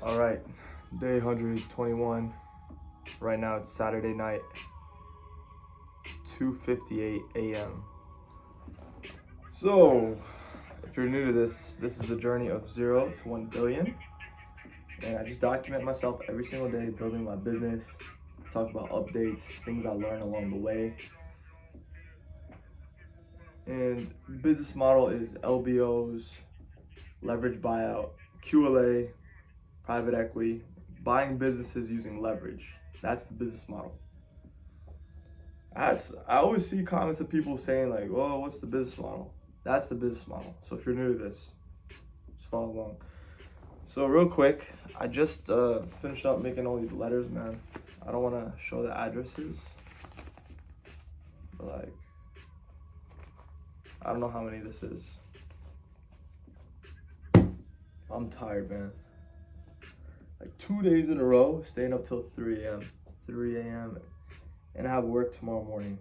All right, day 121. Right now it's Saturday night, 2:58 a.m. So, if you're new to this is the journey of 0 to 1 billion, and I just document myself every single day, building my business, talk about updates, things I learn along the way. And business model is LBOs, leverage buyout, QLA, private equity, buying businesses using leverage. That's the business model. I always see comments of people saying like, "Oh, what's the business model?" That's the business model. So if you're new to this, just follow along. So real quick, I just finished up making all these letters, man. I don't want to show the addresses, but like, I don't know how many this is. I'm tired, man. Like 2 days in a row, staying up till 3 a.m. 3 a.m. and I have work tomorrow morning.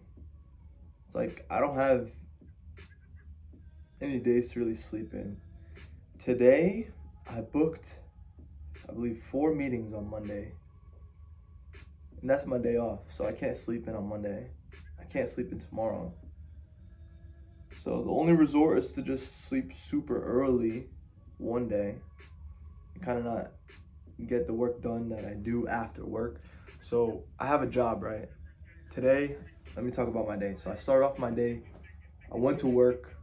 It's like I don't have any days to really sleep in. Today, I booked, I believe, 4 meetings on Monday. And that's my day off, so I can't sleep in on Monday. I can't sleep in tomorrow. So the only resort is to just sleep super early one day and kind of not get the work done that I do after work. So I have a job, right? Today, let me talk about my day. So I started off my day. I went to work.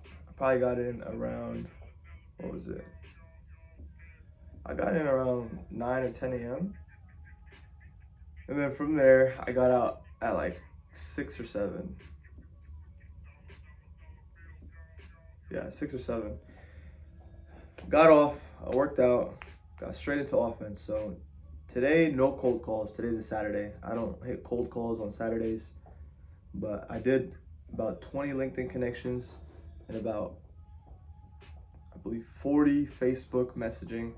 I probably got in around, what was it? I got in around 9 or 10 a.m. And then from there, I got out at like 6 or 7. Yeah, 6 or 7. Got off, I worked out, got straight into offense. So today, no cold calls. Today's a Saturday. I don't hit cold calls on Saturdays, but I did about 20 LinkedIn connections and about, I believe, 40 Facebook messaging.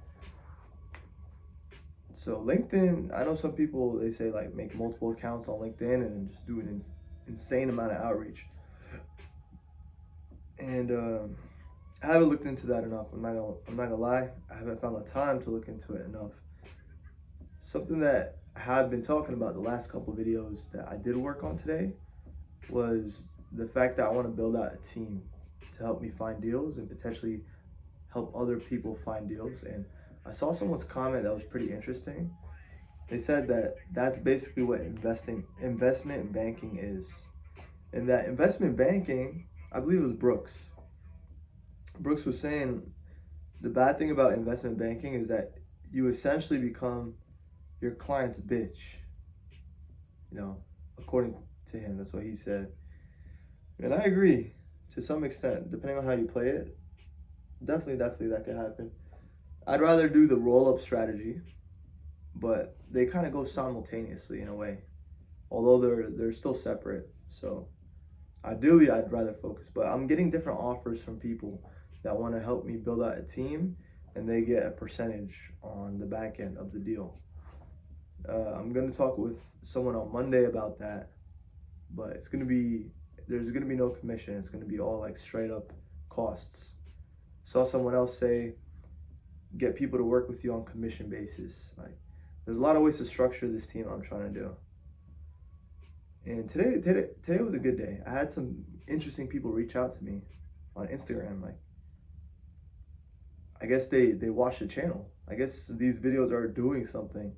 So LinkedIn, I know some people, they say like make multiple accounts on LinkedIn and then just do an insane amount of outreach. And I haven't looked into that enough. I'm not gonna lie. I haven't found the time to look into it enough. Something that I have been talking about the last couple of videos that I did work on today was the fact that I want to build out a team to help me find deals and potentially help other people find deals. And I saw someone's comment that was pretty interesting. They said that that's basically what investment banking is. And that investment banking, I believe it was Brooks. Brooks was saying the bad thing about investment banking is that you essentially become your client's bitch. You know, according to him, that's what he said. And I agree to some extent, depending on how you play it. Definitely that could happen. I'd rather do the roll up strategy, but they kind of go simultaneously in a way, although they're still separate. So ideally, I'd rather focus, but I'm getting different offers from people that want to help me build out a team, and they get a percentage on the back end of the deal. I'm gonna talk with someone on Monday about that, but there's gonna be no commission. It's gonna be all like straight up costs. Saw someone else say get people to work with you on commission basis. Like there's a lot of ways to structure this team I'm trying to do. And today was a good day. I had some interesting people reach out to me on Instagram. Like I guess they watch the channel. I guess these videos are doing something.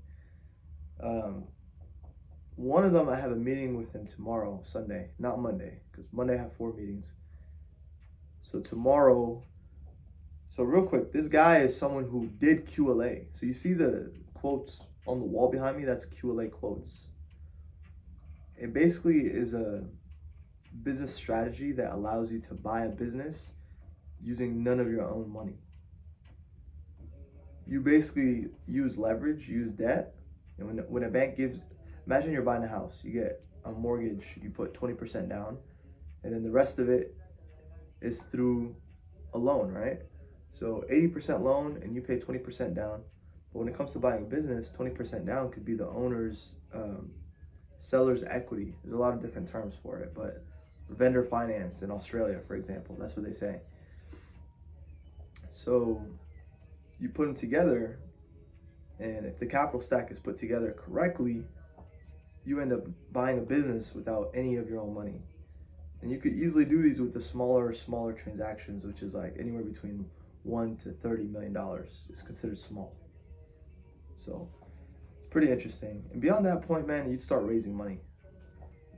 Um, One of them, I have a meeting with him tomorrow, Sunday, not Monday, because Monday I have 4 meetings. So tomorrow, so real quick, this guy is someone who did QLA. So you see the quotes on the wall behind me? That's QLA quotes. It basically is a business strategy that allows you to buy a business using none of your own money. You basically use leverage, use debt, and when a bank gives, imagine you're buying a house, you get a mortgage, you put 20% down, and then the rest of it is through a loan, right? So 80% loan and you pay 20% down. But when it comes to buying a business, 20% down could be the owner's seller's equity. There's a lot of different terms for it, but vendor finance in Australia, for example, that's what they say. So you put them together, and if the capital stack is put together correctly, you end up buying a business without any of your own money. And you could easily do these with the smaller transactions, which is like anywhere between $1 to $30 million is considered small. So it's pretty interesting. And beyond that point, man, you'd start raising money.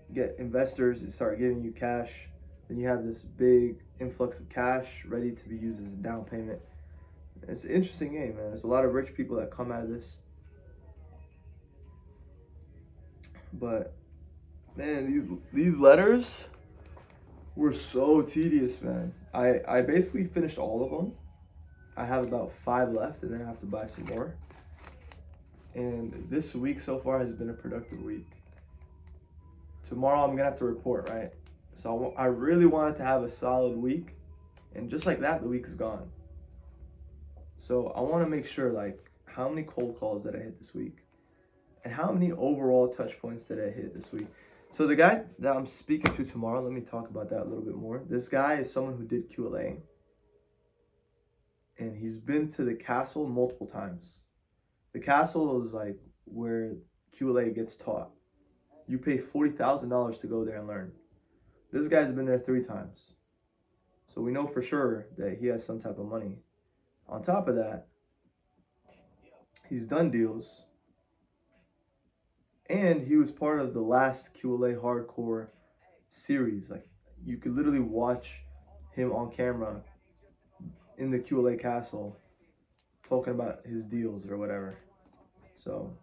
You get investors, you start giving you cash. Then you have this big influx of cash ready to be used as a down payment. It's an interesting game, man. There's a lot of rich people that come out of this. But man, these letters were so tedious, man. I basically finished all of them. I have about 5 left, and then I have to buy some more. And this week so far has been a productive week. Tomorrow I'm gonna have to report, right? So I really wanted to have a solid week, and just like that, the week is gone. So I want to make sure, like, how many cold calls did I hit this week, and how many overall touch points did I hit this week? So the guy that I'm speaking to tomorrow, let me talk about that a little bit more. This guy is someone who did QLA, and he's been to the castle multiple times. The castle is like where QLA gets taught. You pay $40,000 to go there and learn. This guy's been there 3 times. So we know for sure that he has some type of money. On top of that, he's done deals. And he was part of the last QLA hardcore series. Like, you could literally watch him on camera in the QLA castle talking about his deals or whatever. So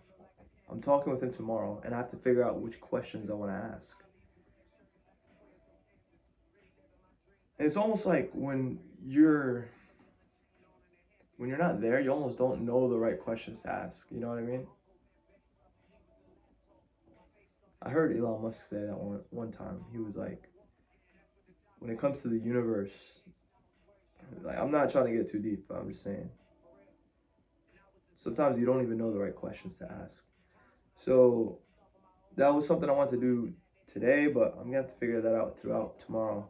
I'm talking with him tomorrow, and I have to figure out which questions I want to ask. And it's almost like when you're not there, you almost don't know the right questions to ask. You know what I mean? I heard Elon Musk say that one time. He was like, when it comes to the universe, like, I'm not trying to get too deep, but I'm just saying, sometimes you don't even know the right questions to ask. So that was something I wanted to do today, but I'm gonna have to figure that out throughout tomorrow.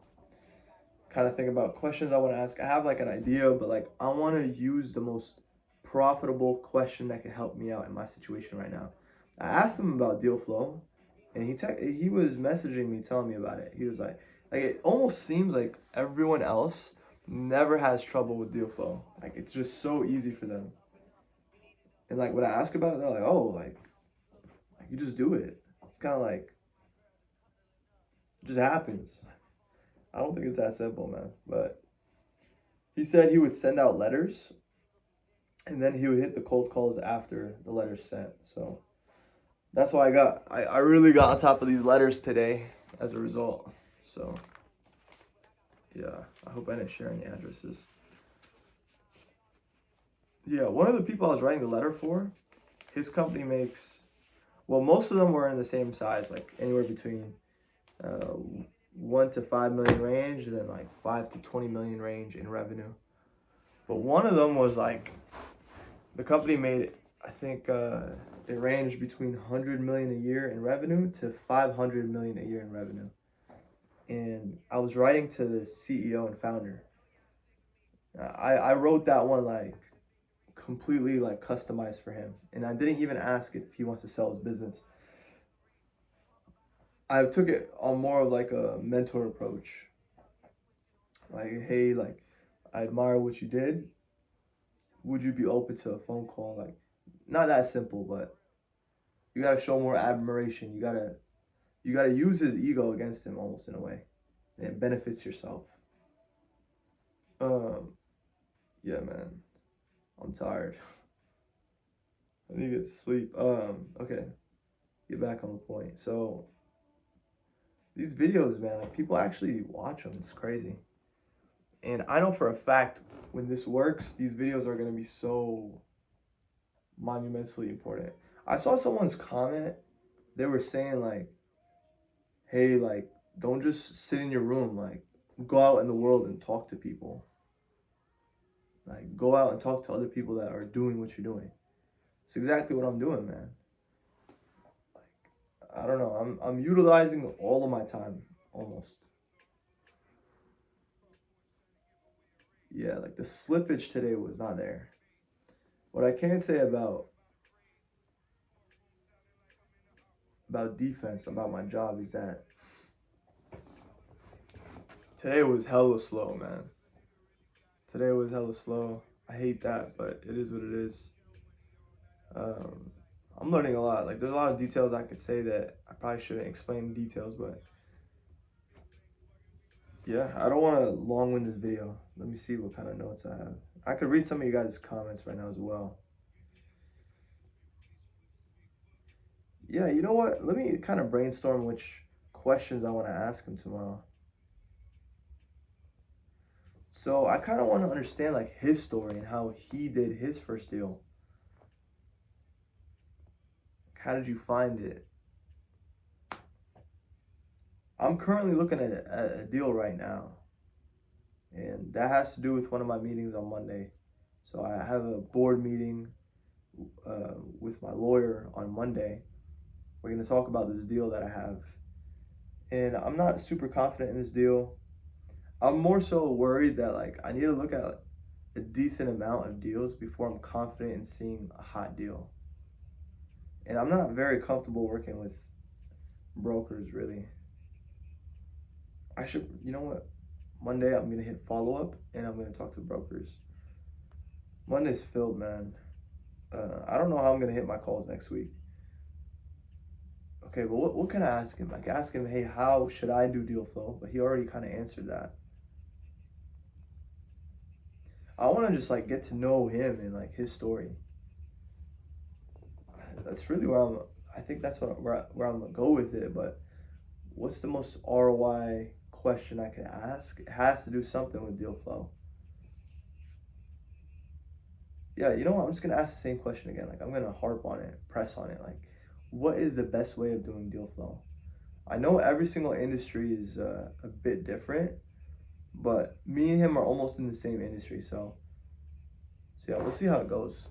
Kind of think about questions I want to ask. I have like an idea, but like I want to use the most profitable question that can help me out in my situation right now. I asked him about deal flow, and he was messaging me telling me about it. He was like it almost seems like everyone else never has trouble with deal flow. Like, it's just so easy for them. And like when I ask about it, they're like, "Oh, like you just do it." It's kind of like it just happens. I don't think it's that simple, man. But he said he would send out letters, and then he would hit the cold calls after the letters sent. So that's why I really got on top of these letters today as a result. So yeah, I hope I didn't share any addresses. Yeah, one of the people I was writing the letter for, his company makes, well, most of them were in the same size, like anywhere between 1 to 5 million range, and then like 5 to 20 million range in revenue. But one of them was like, the company made, I think it ranged between 100 million a year in revenue to 500 million a year in revenue. And I was writing to the CEO and founder. I wrote that one like completely like customized for him, and I didn't even ask if he wants to sell his business. I took it on more of like a mentor approach. Like, hey, like, I admire what you did. Would you be open to a phone call? Like, not that simple, but you gotta show more admiration. You gotta use his ego against him almost in a way. And it benefits yourself. Um, yeah, man. I'm tired. I need to get to sleep. Okay. Get back on the point. So these videos, man, like, people actually watch them. It's crazy. And I know for a fact when this works, these videos are gonna be so monumentally important. I saw someone's comment. They were saying like, hey, like, don't just sit in your room, like, go out in the world and talk to people. Like, go out and talk to other people that are doing what you're doing. It's exactly what I'm doing, man. Like, I don't know. I'm utilizing all of my time almost. Yeah, like the slippage today was not there. What I can say about defense, about my job, is that today was hella slow, man. Today was hella slow. I hate that, but it is what it is. Um, I'm learning a lot. Like, there's a lot of details I could say that I probably shouldn't explain the details, but yeah, I don't want to long-wind this video. Let me see what kind of notes I have. I could read some of you guys' comments right now as well. Yeah, you know what? Let me kind of brainstorm which questions I want to ask him tomorrow. So I kind of want to understand like his story and how he did his first deal. How did you find it? I'm currently looking at a deal right now, and that has to do with one of my meetings on Monday. So I have a board meeting with my lawyer on Monday. We're going to talk about this deal that I have, and I'm not super confident in this deal. I'm more so worried that like I need to look at a decent amount of deals before I'm confident in seeing a hot deal. And I'm not very comfortable working with brokers really. I should, you know what? Monday I'm gonna hit follow up and I'm gonna talk to brokers. Monday's filled, man. I don't know how I'm gonna hit my calls next week. Okay, but what can I ask him? Like ask him, hey, how should I do deal flow? But he already kind of answered that. I want to just like get to know him and like his story. That's really where I'm. I think that's where I'm gonna go with it. But what's the most ROI question I can ask? It has to do something with deal flow. Yeah, you know what? I'm just gonna ask the same question again. Like I'm gonna harp on it, press on it. Like, what is the best way of doing deal flow? I know every single industry is a bit different, but me and him are almost in the same industry. So yeah, we'll see how it goes.